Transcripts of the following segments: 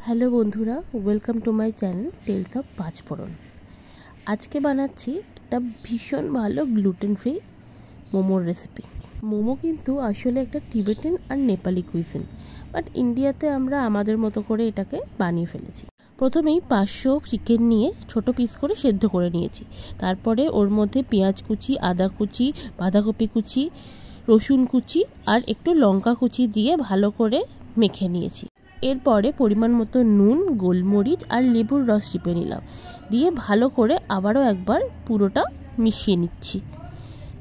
Hello বন্ধুরা, welcome to my channel tales of Panchphoron. আজকে বানাচ্ছি একটা ভীষণ ভালো গ্লুটেন ফ্রি মোমোর রেসিপি। মোমো কিন্তু আসলে একটা টিবেটান আর নেপালি কুইজিন, বাট ইন্ডিয়াতে আমরা আমাদের মতো করে এটাকে বানিয়ে ফেলেছি। প্রথমেই 500 চিকেন নিয়ে ছোট পিস করে সেদ্ধ করে নিয়েছি। তারপরে ওর মধ্যে পেঁয়াজ কুচি, আদা কুচি, বাঁধাকপি কুচি, রসুন কুচি আর একটু লঙ্কা কুচি দিয়ে ভালো করে মেখে নিয়েছি। এরপরে পরিমাণ মতো নুন, গোলমরিচ আর লেবুর রস চিপে নিলাম, দিয়ে ভালো করে আবারও একবার পুরোটা মিশিয়ে নিচ্ছি।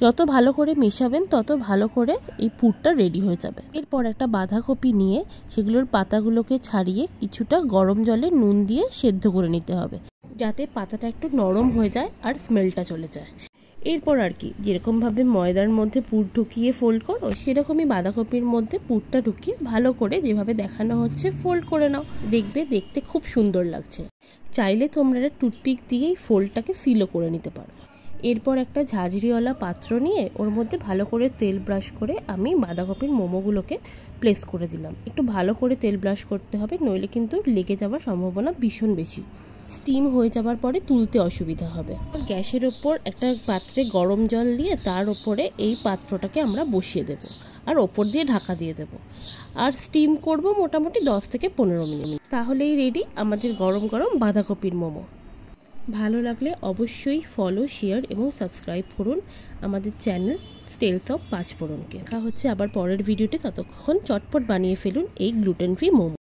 যত ভালো করে মেশাবেন তত ভালো করে এই পুরটা রেডি হয়ে যাবে। এরপর একটা বাঁধাকপি নিয়ে সেগুলোর পাতাগুলোকে ছাড়িয়ে কিছুটা গরম জলে নুন দিয়ে সেদ্ধ করে নিতে হবে, যাতে পাতাটা একটু নরম হয়ে যায় আর স্মেলটা চলে যায়। এরপর আর কি, যেরকমভাবে ময়দার মধ্যে পুর ঢুকিয়ে ফোল্ড করো, সেরকমই বাঁধাকপির মধ্যে পুরটা ঢুকিয়ে ভালো করে যেভাবে দেখানো হচ্ছে ফোল্ড করে নাও। দেখবে দেখতে খুব সুন্দর লাগছে। চাইলে তোমরা টুথপিক দিয়েই ফোল্ডটাকে সিলও করে নিতে পারো। এরপর একটা ঝাঁঝরিওয়ালা পাত্র নিয়ে ওর মধ্যে ভালো করে তেল ব্রাশ করে আমি বাঁধাকপির মোমোগুলোকে প্লেস করে দিলাম। একটু ভালো করে তেল ব্রাশ করতে হবে, নইলে কিন্তু লেগে যাওয়ার সম্ভাবনা ভীষণ বেশি। স্টিম হয়ে যাবার পরে তুলতে অসুবিধা হবে। গ্যাসের ওপর একটা পাত্রে গরম জল দিয়ে তার ওপরে এই পাত্রটাকে আমরা বসিয়ে দেব আর ওপর দিয়ে ঢাকা দিয়ে দেব, আর স্টিম করব মোটামুটি 10 থেকে 15 মিনিট। তাহলেই রেডি আমাদের গরম গরম বাঁধাকপির মোমো। ভালো লাগলে অবশ্যই ফলো, শেয়ার এবং সাবস্ক্রাইব করুন আমাদের চ্যানেল টেলস অফ পাঁচফোড়নকে। দেখা হচ্ছে আবার পরের ভিডিওতে। ততক্ষণ চটপট বানিয়ে ফেলুন এই গ্লুটেন ফ্রি মোমো।